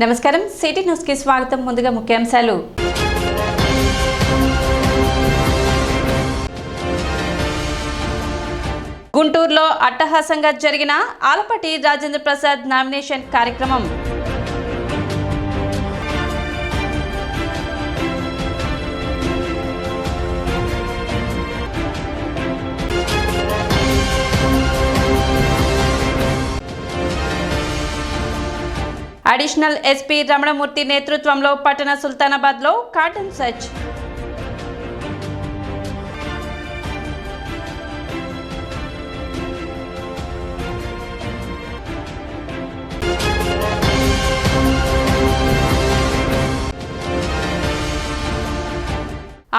నమస్కారం, city news కి స్వాగతం. ముందుగా ముఖ్యాంశాలు. గుంటూరులో అట్టహాసంగా జరిగిన ఆలపాటి రాజేంద్ర ప్రసాద్ నామినేషన్ కార్యక్రమం. అడిషనల్ ఎస్పీ రమణమూర్తి నేతృత్వంలో పట్టణ సుల్తానాబాద్లో cordon search.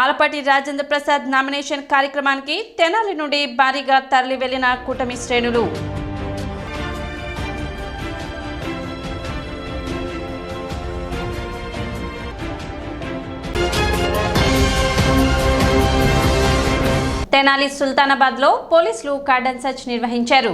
Alapati Rajendra Prasad nomination కార్యక్రమానికి తెనాలి నుండి భారీగా తరలి వెళ్లిన కూటమి శ్రేణులు. తెనాలి సుల్తానాబాద్లో పోలీసులు కార్డన్ సెర్చ్ నిర్వహించారు.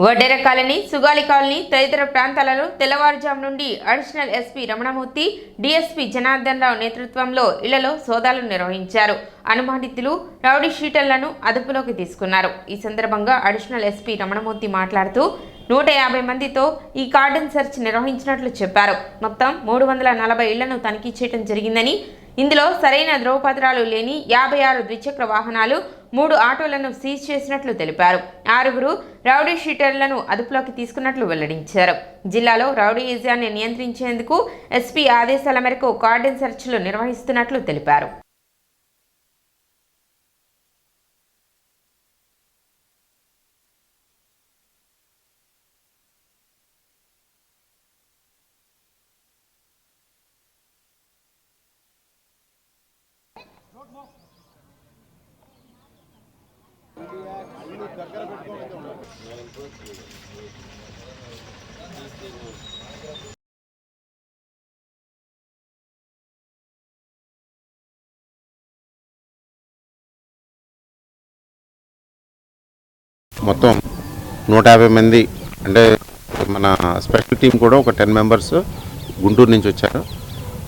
వడ్డెర కాలనీ, సుగాలి కాలనీ తదితర ప్రాంతాలలో తెల్లవారుజాము నుండి additional SP Ramanamurthy, DSP Janardhan Rao నేతృత్వంలో ఇళ్లలో సోదాలు నిర్వహించారు. అనుమానితులు, రౌడీ షీటర్లను అదుపులోకి తీసుకున్నారు. ఈ సందర్భంగా అడిషనల్ ఎస్పీ రమణమూర్తి మాట్లాడుతూ 150 మందితో ఈ కార్డన్ సెర్చ్ నిర్వహించినట్లు చెప్పారు. మొత్తం 340 ఇళ్లను తనిఖీ చేయడం జరిగిందని, ఇందులో సరైన ధ్రువపత్రాలు లేని 56 ద్విచక్ర వాహనాలు, 3 ఆటోలను సీజ్ చేసినట్లు తెలిపారు. 6 రౌడీ షీటర్లను అదుపులోకి తీసుకున్నట్లు వెల్లడించారు. జిల్లాలో రౌడీయిజాన్ని నియంత్రించేందుకు ఎస్పీ ఆదేశాల మేరకు కార్డన్ సెర్చ్లు నిర్వహిస్తున్నట్లు తెలిపారు. మొత్తం 150 మంది, అంటే మన స్పెషల్ టీం కూడా ఒక 10 మెంబర్స్ గుంటూరు నుంచి వచ్చారు.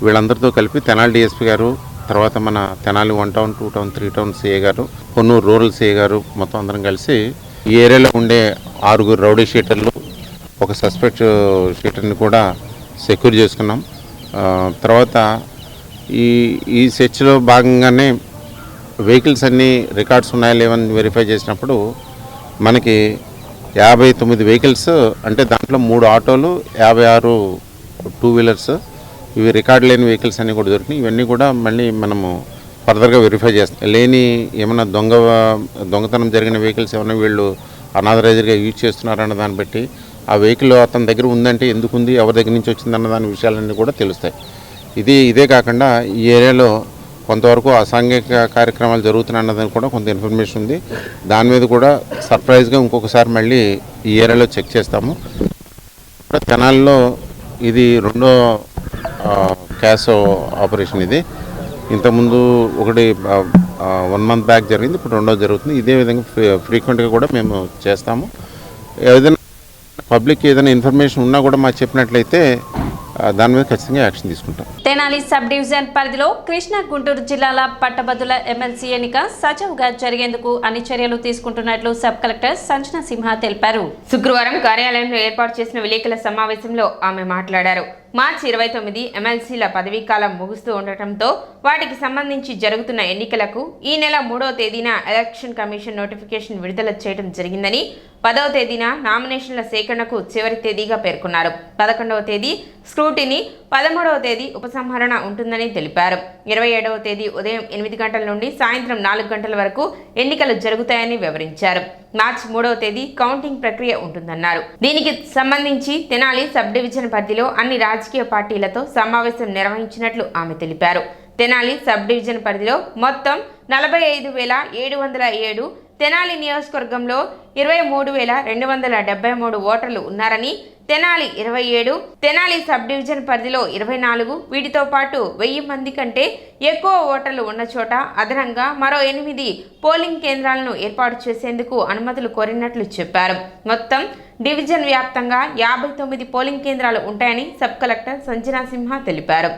వీళ్ళందరితో కలిపి తెనాలి డిఎస్పీ గారు, తర్వాత మన Tenali 1 town, 2 town, 3 town CA గారు, పొన్నూరు రూరల్ సిఏ గారు మొత్తం అందరం కలిసి ఈ ఏరియాలో ఉండే 6 రౌడీ షీటర్లు, ఒక సస్పెక్ట్ షీటర్ని కూడా సెక్యూర్ చేసుకున్నాం. తర్వాత ఈ సెర్చ్లో భాగంగానే వెహికల్స్ అన్నీ రికార్డ్స్ ఉన్నాయా లేవని వెరిఫై చేసినప్పుడు మనకి 59 వెహికల్స్, అంటే దాంట్లో 3 ఆటోలు, 56 2 వీలర్స్, ఇవి రికార్డ్ లేని వెహికల్స్ అన్నీ కూడా దొరికినాయి. ఇవన్నీ కూడా మళ్ళీ మనము ఫర్దర్గా వెరిఫై చేస్తాం. లేని ఏమైనా దొంగతనం జరిగిన వెహికల్స్ ఏమైనా వీళ్ళు అనాథరైజర్గా యూజ్ చేస్తున్నారన్న దాన్ని బట్టి ఆ వెహికల్ అతని దగ్గర ఉందంటే ఎందుకు ఉంది, ఎవరి దగ్గర నుంచి వచ్చిందన్న దాని విషయాలన్నీ కూడా తెలుస్తాయి. ఇదే కాకుండా ఈ ఏరియాలో కొంతవరకు అసాంఘిక కార్యక్రమాలు జరుగుతున్నాయన్నదని కూడా కొంత ఇన్ఫర్మేషన్ ఉంది. దాని మీద కూడా సర్ప్రైజ్గా ఇంకొకసారి మళ్ళీ ఈ ఏరియాలో చెక్ చేస్తాము. తెనాలిలో ఇది 2వ క్యాష్ ఆపరేషన్. ఇది ఇంతకుముందు ఒకటి 1 మంత్ బ్యాక్ జరిగింది, ఇప్పుడు 2వ జరుగుతుంది. ఇదే విధంగా ఫ్రీక్వెంట్గా కూడా మేము చేస్తాము. ఏదైనా పబ్లిక్ ఏదైనా ఇన్ఫర్మేషన్ ఉన్నా కూడా మాకు చెప్పినట్లయితే దాని మీద ఖచ్చితంగా యాక్షన్ తీసుకుంటాం. తెనాలి సబ్ డివిజన్ పరిధిలో కృష్ణా, గుంటూరు జిల్లాల పట్టభద్రుల ఎమ్మెల్సీ ఎన్నిక సజావుగా జరిగేందుకు అన్ని చర్యలు తీసుకుంటున్నట్లు సబ్ కలెక్టర్ సంజన సింహ తెలిపారు. శుక్రవారం కార్యాలయంలో ఏర్పాటు చేసిన విలేకరుల సమావేశంలో ఆమె మాట్లాడారు. మార్చి 29 ఎమ్మెల్సీల పదవీకాలం ముగుస్తూ ఉండటంతో వాటికి సంబంధించి జరుగుతున్న ఎన్నికలకు ఈ నెల 3వ తేదీన ఎలక్షన్ కమిషన్ నోటిఫికేషన్ విడుదల చేయడం జరిగిందని, 10వ తేదీన నామినేషన్ల సేకరణకు చివరి తేదీగా పేర్కొన్నారు. 11వ తేదీ స్క్రూటినీ, 13వ తేదీ ఉపసంహరణ ఉంటుందని తెలిపారు. 27వ తేదీ ఉదయం 8 గంటల నుండి సాయంత్రం 4 గంటల వరకు ఎన్నికలు జరుగుతాయని వివరించారు. మార్చి 3వ తేదీ కౌంటింగ్ ప్రక్రియ ఉంటుందన్నారు. దీనికి సంబంధించి తెనాలి సబ్ డివిజన్ పరిధిలో అన్ని రాజకీయ పార్టీలతో సమావేశం నిర్వహించినట్లు ఆమె తెలిపారు. తెనాలి సబ్ డివిజన్ పరిధిలో మొత్తం 45,707, తెనాలి నియోజకవర్గంలో 23,273 ఓటర్లు ఉన్నారని, తెనాలి 27, తెనాలి సబ్ డివిజన్ పరిధిలో 24, వీటితో పాటు 1000 మంది కంటే ఎక్కువ ఓటర్లు ఉన్న చోట అదనంగా మరో 8 పోలింగ్ కేంద్రాలను ఏర్పాటు చేసేందుకు అనుమతులు కోరినట్లు చెప్పారు. మొత్తం డివిజన్ వ్యాప్తంగా 59 పోలింగ్ కేంద్రాలు ఉంటాయని సబ్ కలెక్టర్ సంజనా సింహ తెలిపారు.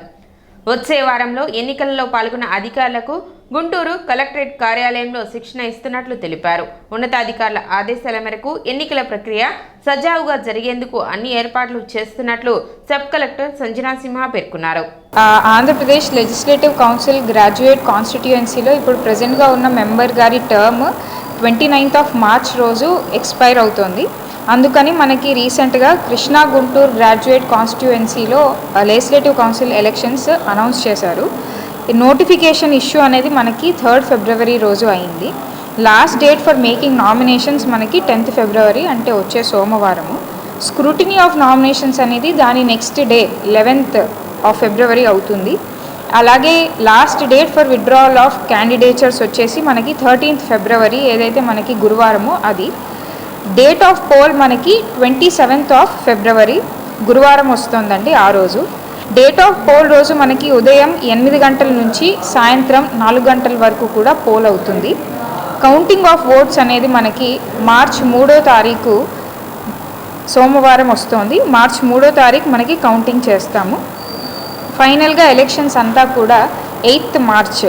వచ్చే వారంలో ఎన్నికలలో పాల్గొన్న అధికారులకు గుంటూరు కలెక్టరేట్ కార్యాలయంలో శిక్షణ ఇస్తున్నట్లు తెలిపారు. ఉన్నతాధికారుల ఆదేశాల మేరకు ఎన్నికల ప్రక్రియ సజావుగా జరిగేందుకు అన్ని ఏర్పాట్లు చేస్తున్నట్లు సబ్ కలెక్టర్ సంజనా సింహ పేర్కొన్నారు. ఆంధ్రప్రదేశ్ లెజిస్లేటివ్ కౌన్సిల్ గ్రాడ్యుయేట్ కాన్స్టిట్యుయెన్సీలో ఇప్పుడు ప్రెజెంట్గా ఉన్న మెంబర్ గారి టర్మ్ 29th March రోజు ఎక్స్పైర్ అవుతోంది. అందుకని మనకి రీసెంట్గా కృష్ణా గుంటూరు గ్రాడ్యుయేట్ కాన్స్టిట్యుయెన్సీలో లెజిస్లేటివ్ కౌన్సిల్ ఎలక్షన్స్ అనౌన్స్ చేశారు. నోటిఫికేషన్ ఇష్యూ అనేది మనకి 3rd February రోజు అయింది. Last date for making nominations మనకి 10th February అంటే వచ్చే సోమవారము. స్క్రూటినీ ఆఫ్ నామినేషన్స్ అనేది దాని నెక్స్ట్ డే 11th February అవుతుంది. అలాగే last date for withdrawal of candidatures వచ్చేసి మనకి 13th February ఏదైతే మనకి గురువారమో అది. డేట్ ఆఫ్ పోల్ మనకి 27th February గురువారం వస్తుందండి. ఆ రోజు డేట్ ఆఫ్ పోల్ రోజు మనకి ఉదయం 8 గంటల నుంచి సాయంత్రం 4 గంటల వరకు కూడా పోల్ అవుతుంది. కౌంటింగ్ ఆఫ్ ఓట్స్ అనేది మనకి March 3వ తారీఖు సోమవారం వస్తుంది. March 3వ తారీఖు మనకి కౌంటింగ్ చేస్తాము. ఫైనల్గా ఎలక్షన్స్ అంతా కూడా 8th March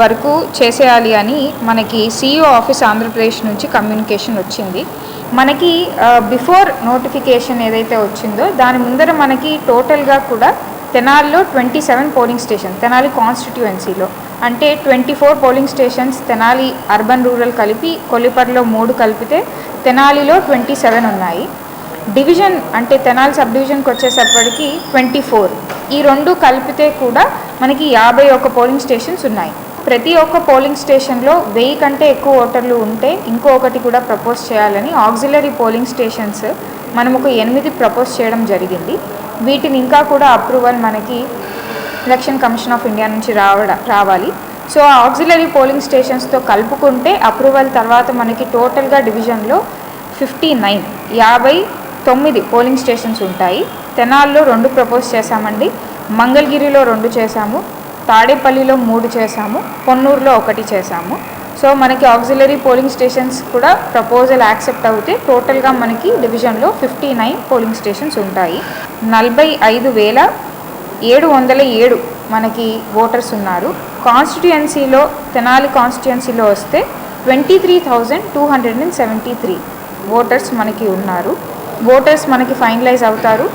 వరకు చేసేయాలి అని మనకి CEO ఆఫీస్ ఆంధ్రప్రదేశ్ నుంచి కమ్యూనికేషన్ వచ్చింది. మనకి బిఫోర్ నోటిఫికేషన్ ఏదైతే వచ్చిందో దాని ముందర మనకి టోటల్గా కూడా తెనాలిలో 27 పోలింగ్ స్టేషన్, తెనాలి కాన్స్టిట్యుయెన్సీలో అంటే 24 polling stations Tenali urban rural కలిపి, కొల్లిపర్లో 3 కలిపితే తెనాలిలో 27 ఉన్నాయి. డివిజన్ అంటే తెనాలి సబ్ డివిజన్కి వచ్చేసప్పటికి 24, ఈ 2 కలిపితే కూడా మనకి 51 పోలింగ్ స్టేషన్స్ ఉన్నాయి. ప్రతి ఒక్క పోలింగ్ స్టేషన్లో 1000 కంటే ఎక్కువ ఓటర్లు ఉంటే ఇంకొకటి కూడా ప్రపోజ్ చేయాలని ఆక్సిలరీ పోలింగ్ స్టేషన్స్ మనం ఒక 8 ప్రపోజ్ చేయడం జరిగింది. వీటిని ఇంకా కూడా అప్రూవల్ మనకి ఎలక్షన్ కమిషన్ ఆఫ్ ఇండియా నుంచి రావాలి. సో ఆ ఆక్సిలరీ పోలింగ్ స్టేషన్స్తో కలుపుకుంటే అప్రూవల్ తర్వాత మనకి టోటల్గా డివిజన్లో 59 పోలింగ్ స్టేషన్స్ ఉంటాయి. తెనాల్లో 2 ప్రపోజ్ చేశామండి, మంగళగిరిలో 2 చేశాము, తాడేపల్లిలో 3 చేశాము, పొన్నూరులో 1 చేశాము. సో మనకి ఆక్సిలరీ పోలింగ్ స్టేషన్స్ కూడా ప్రపోజల్ యాక్సెప్ట్ అవుతే టోటల్గా మనకి డివిజన్లో 59 పోలింగ్ స్టేషన్స్ ఉంటాయి. 45,707 మనకి ఓటర్స్ ఉన్నారు. కాన్స్టిట్యుయెన్సీలో తెనాలి కాన్స్టిట్యుయెన్సీలో వస్తే 23,273 ఓటర్స్ మనకి ఉన్నారు. ఓటర్స్ మనకి ఫైనలైజ్ అవుతారు,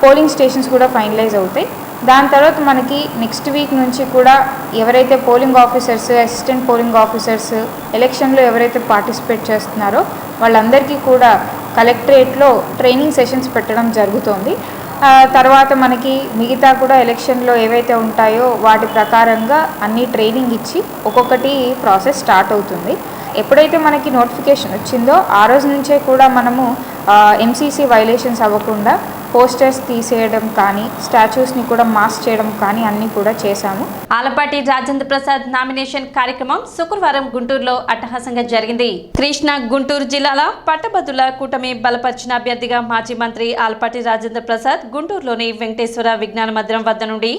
పోలింగ్ స్టేషన్స్ కూడా ఫైనలైజ్ అవుతాయి. దాని తర్వాత మనకి నెక్స్ట్ వీక్ నుంచి కూడా ఎవరైతే polling officers, assistant polling officers ఎలక్షన్లో ఎవరైతే పార్టిసిపేట్ చేస్తున్నారో వాళ్ళందరికీ కూడా కలెక్టరేట్లో ట్రైనింగ్ సెషన్స్ పెట్టడం జరుగుతుంది. తర్వాత మనకి మిగతా కూడా ఎలక్షన్లో ఏవైతే ఉంటాయో వాటి ప్రకారంగా అన్ని ట్రైనింగ్ ఇచ్చి ఒక్కొక్కటి ప్రాసెస్ స్టార్ట్ అవుతుంది. ఎప్పుడైతే మనకి నోటిఫికేషన్ వచ్చిందో ఆ రోజు నుంచే కూడా మనము MCC వైలేషన్స్ అవ్వకుండా పోస్టర్స్ తీసేయడం కానీ, స్టాచ్యూస్ని కూడా మాస్ చేయడం కానీ అన్నీ కూడా చేశాము. ఆలపాటి రాజేంద్ర ప్రసాద్ నామినేషన్ కార్యక్రమం శుక్రవారం గుంటూరులో అట్టహాసంగా జరిగింది. కృష్ణా గుంటూరు జిల్లాల పట్టభద్రుల కూటమి బలపరిచిన అభ్యర్థిగా మాజీ మంత్రి ఆలపాటి రాజేంద్ర ప్రసాద్ గుంటూరులోని వెంకటేశ్వర విజ్ఞాన మందిరం వద్ద నుండి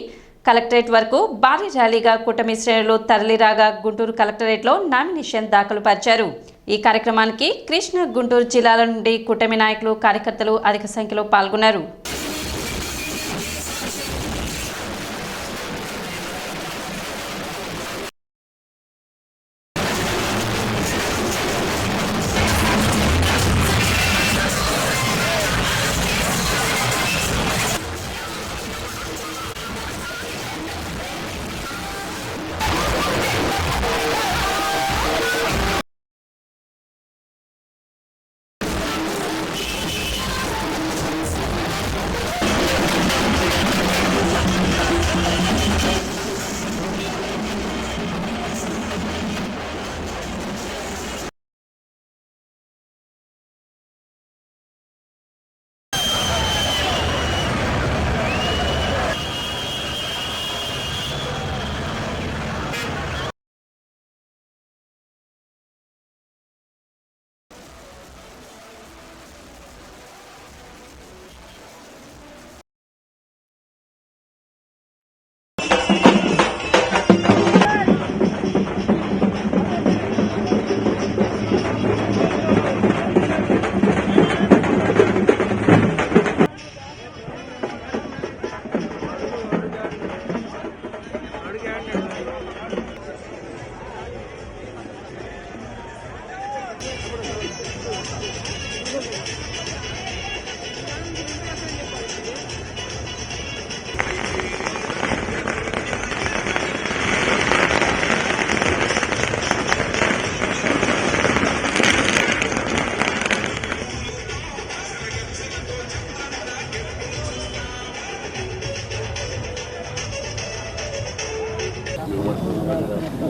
కలెక్టరేట్ వరకు భారీ ర్యాలీగా కూటమి శ్రేణులు తరలిరాగా గుంటూరు కలెక్టరేట్లో నామినేషన్ దాఖలు పరిచారు. ఈ కార్యక్రమానికి కృష్ణా గుంటూరు జిల్లాల నుండి కూటమి నాయకులు, కార్యకర్తలు అధిక సంఖ్యలో పాల్గొన్నారు.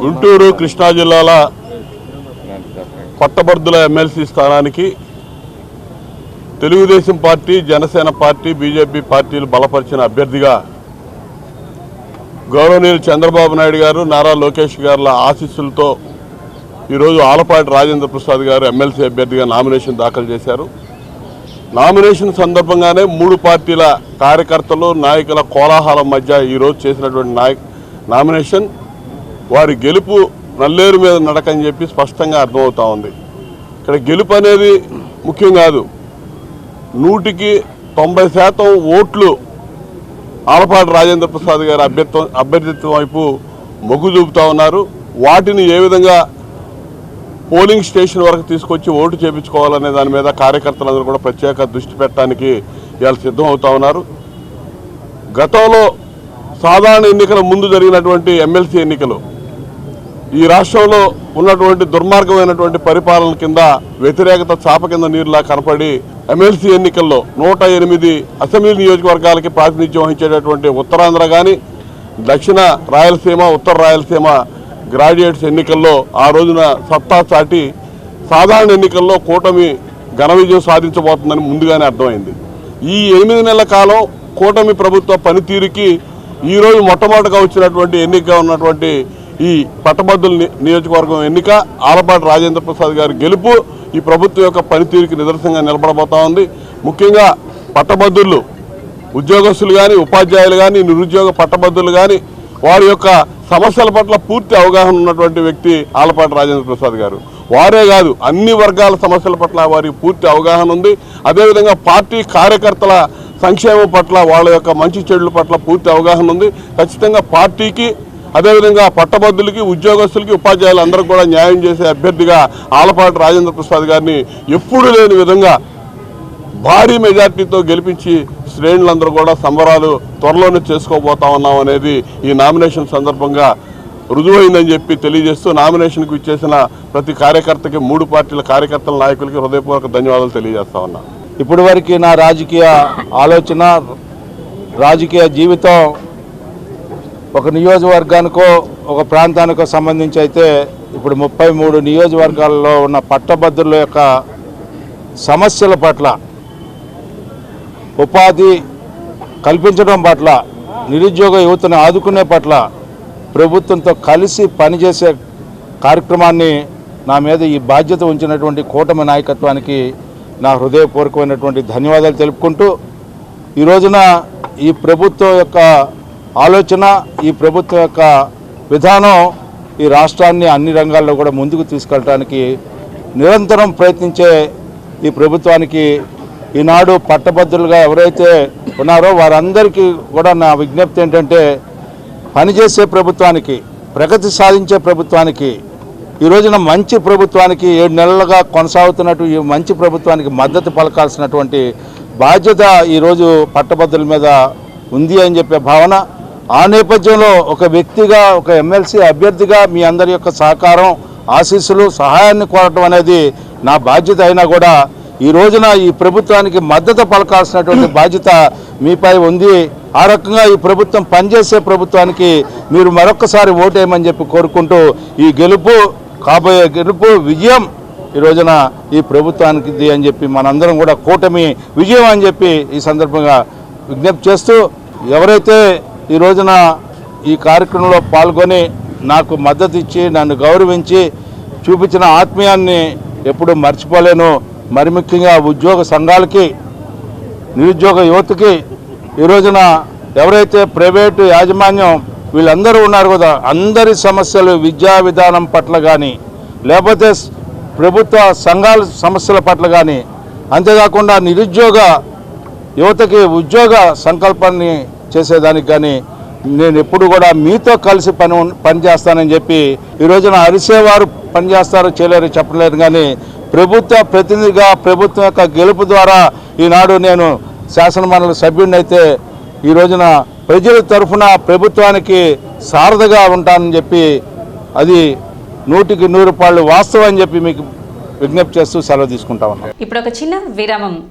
గుంటూరు కృష్ణా జిల్లాల పట్టభద్రుల ఎమ్మెల్సీ స్థానానికి Telugu Desam party, Janasena party, BJP పార్టీలు బలపరిచిన అభ్యర్థిగా గౌరవనీయులు చంద్రబాబు నాయుడు గారు, నారా లోకేష్ గారుల ఆశీస్సులతో ఈరోజు ఆలపాటి రాజేంద్ర ప్రసాద్ గారు ఎమ్మెల్సీ అభ్యర్థిగా నామినేషన్ దాఖలు చేశారు. నామినేషన్ సందర్భంగానే 3 పార్టీల కార్యకర్తలు, నాయకుల కోలాహలం మధ్య ఈరోజు చేసినటువంటి నామినేషన్ వారి గెలుపు నల్లేరు మీద నడకని చెప్పి స్పష్టంగా అర్థమవుతా ఉంది. ఇక్కడ గెలుపు అనేది ముఖ్యం కాదు, 100కి 90% ఓట్లు ఆలపాటి రాజేంద్ర ప్రసాద్ గారి అభ్యర్థిత్వం వైపు మొగ్గు చూపుతా ఉన్నారు. వాటిని ఏ విధంగా పోలింగ్ స్టేషన్ వరకు తీసుకొచ్చి ఓటు చేయించుకోవాలనే దాని మీద కార్యకర్తలందరూ కూడా ప్రత్యేక దృష్టి పెట్టడానికి ఇవాళ సిద్ధం అవుతా ఉన్నారు. గతంలో సాధారణ ఎన్నికల ముందు జరిగినటువంటి ఎమ్మెల్సీ ఎన్నికలు ఈ రాష్ట్రంలో ఉన్నటువంటి దుర్మార్గమైనటువంటి పరిపాలన కింద వ్యతిరేకత చాప కింద నీరులా కనపడి ఎమ్మెల్సీ ఎన్నికల్లో 108 అసెంబ్లీ నియోజకవర్గాలకి ప్రాతినిధ్యం వహించేటటువంటి ఉత్తరాంధ్ర కానీ, దక్షిణ రాయలసీమ, ఉత్తర రాయలసీమ గ్రాడ్యుయేట్స్ ఎన్నికల్లో ఆ రోజున సత్తా చాటి సాధారణ ఎన్నికల్లో కూటమి ఘన విజయం సాధించబోతుందని ముందుగానే అర్థమైంది. ఈ 8 నెలల కాలం కూటమి ప్రభుత్వ పనితీరుకి ఈరోజు మొట్టమొదటిగా వచ్చినటువంటి ఎన్నికగా ఉన్నటువంటి ఈ పట్టభద్రుల నియోజకవర్గం ఎన్నిక, ఆలపాటి రాజేంద్ర ప్రసాద్ గారి గెలుపు ఈ ప్రభుత్వం యొక్క పనితీరుకి నిదర్శనంగా నిలబడబోతా ఉంది. ముఖ్యంగా పట్టభద్రులు, ఉద్యోగస్తులు కానీ, ఉపాధ్యాయులు కానీ, నిరుద్యోగ పట్టభద్రులు కానీ వారి యొక్క సమస్యల పట్ల పూర్తి అవగాహన ఉన్నటువంటి వ్యక్తి ఆలపాటి రాజేంద్ర ప్రసాద్ గారు. వారే కాదు, అన్ని వర్గాల సమస్యల పట్ల వారికి పూర్తి అవగాహన ఉంది. అదేవిధంగా పార్టీ కార్యకర్తల సంక్షేమం పట్ల, వాళ్ళ యొక్క మంచి చెడుల పట్ల పూర్తి అవగాహన ఉంది. ఖచ్చితంగా పార్టీకి, అదేవిధంగా పట్టభద్రులకి, ఉద్యోగస్తులకి, ఉపాధ్యాయులందరూ కూడా న్యాయం చేసే అభ్యర్థిగా ఆలపాటి రాజేంద్ర ప్రసాద్ గారిని ఎప్పుడూ లేని విధంగా భారీ మెజార్టీతో గెలిపించి శ్రేణులందరూ కూడా సంబరాలు త్వరలోనే చేసుకోబోతా ఉన్నాం అనేది ఈ నామినేషన్ సందర్భంగా రుజువైందని చెప్పి తెలియజేస్తూ నామినేషన్కు ఇచ్చేసిన ప్రతి కార్యకర్తకి, 3 పార్టీల కార్యకర్తల నాయకులకి హృదయపూర్వక ధన్యవాదాలు తెలియజేస్తా ఉన్నా. ఇప్పటి వరకు నా రాజకీయ ఆలోచన, రాజకీయ జీవితం ఒక నియోజకవర్గానికో ఒక ప్రాంతానికో సంబంధించి అయితే ఇప్పుడు 33 నియోజకవర్గాల్లో ఉన్న పట్టభద్రుల యొక్క సమస్యల పట్ల, ఉపాధి కల్పించడం పట్ల, నిరుద్యోగ యువతను ఆదుకునే పట్ల ప్రభుత్వంతో కలిసి పనిచేసే కార్యక్రమాన్ని నా మీద ఈ బాధ్యత ఉంచినటువంటి కూటమి నాయకత్వానికి నా హృదయపూర్వకమైనటువంటి ధన్యవాదాలు తెలుపుకుంటూ, ఈ రోజున ఈ ప్రభుత్వం యొక్క ఆలోచన, ఈ ప్రభుత్వం యొక్క విధానం ఈ రాష్ట్రాన్ని అన్ని రంగాల్లో కూడా ముందుకు తీసుకెళ్ళడానికి నిరంతరం ప్రయత్నించే ఈ ప్రభుత్వానికి ఈనాడు పట్టభద్రులుగా ఎవరైతే ఉన్నారో వారందరికీ కూడా నా విజ్ఞప్తి ఏంటంటే, పనిచేసే ప్రభుత్వానికి, ప్రగతి సాధించే ప్రభుత్వానికి, ఈ రోజున మంచి ప్రభుత్వానికి 7 నెలలుగా కొనసాగుతున్నట్టు ఈ మంచి ప్రభుత్వానికి మద్దతు పలకాల్సినటువంటి బాధ్యత ఈరోజు పట్టభద్రుల మీద ఉంది అని చెప్పే భావన. ఆ నేపథ్యంలో ఒక వ్యక్తిగా, ఒక ఎమ్మెల్సీ అభ్యర్థిగా మీ అందరి యొక్క సహకారం, ఆశీస్సులు, సహాయాన్ని కోరటం అనేది నా బాధ్యత అయినా కూడా ఈ రోజున ఈ ప్రభుత్వానికి మద్దతు పలకాల్సినటువంటి బాధ్యత మీపై ఉంది. ఆ రకంగా ఈ ప్రభుత్వం పనిచేసే ప్రభుత్వానికి మీరు మరొకసారి ఓటేయమని చెప్పి కోరుకుంటూ, ఈ గెలుపు, కాబోయే గెలుపు, విజయం ఈ రోజున ఈ ప్రభుత్వానికి అని చెప్పి మనందరం కూడా కూటమి విజయం అని చెప్పి ఈ సందర్భంగా విజ్ఞప్తి చేస్తూ, ఎవరైతే ఈ రోజున ఈ కార్యక్రమంలో పాల్గొని నాకు మద్దతు ఇచ్చి నన్ను గౌరవించి చూపించిన ఆత్మీయాన్ని ఎప్పుడూ మర్చిపోలేను. మరి ముఖ్యంగా ఉద్యోగ సంఘాలకి, నిరుద్యోగ యువతకి, ఈ రోజున ఎవరైతే ప్రైవేటు యాజమాన్యం వీళ్ళందరూ ఉన్నారు కదా, అందరి సమస్యలు విద్యా విధానం పట్ల కానీ, లేకపోతే ప్రభుత్వ సంఘాల సమస్యల పట్ల కానీ, అంతేకాకుండా నిరుద్యోగ యువతకి ఉద్యోగ సంకల్పాన్ని చేసేదానికి కానీ నేను ఎప్పుడు కూడా మీతో కలిసి పనిచేస్తానని చెప్పి, ఈ రోజున అరిసేవారు పనిచేస్తారో చేయలేరు చెప్పలేరు, కానీ ప్రభుత్వ ప్రతినిధిగా ప్రభుత్వం యొక్క గెలుపు ద్వారా ఈనాడు నేను శాసనమండలి సభ్యుడినైతే ఈ రోజున ప్రజల తరఫున ప్రభుత్వానికి సారథిగా ఉంటానని చెప్పి, అది 100కి 100 రూపాయలు వాస్తవం అని చెప్పి మీకు విజ్ఞప్తి చేస్తూ సెలవు తీసుకుంటా ఉన్నాను. ఇప్పుడు ఒక చిన్న విరామం.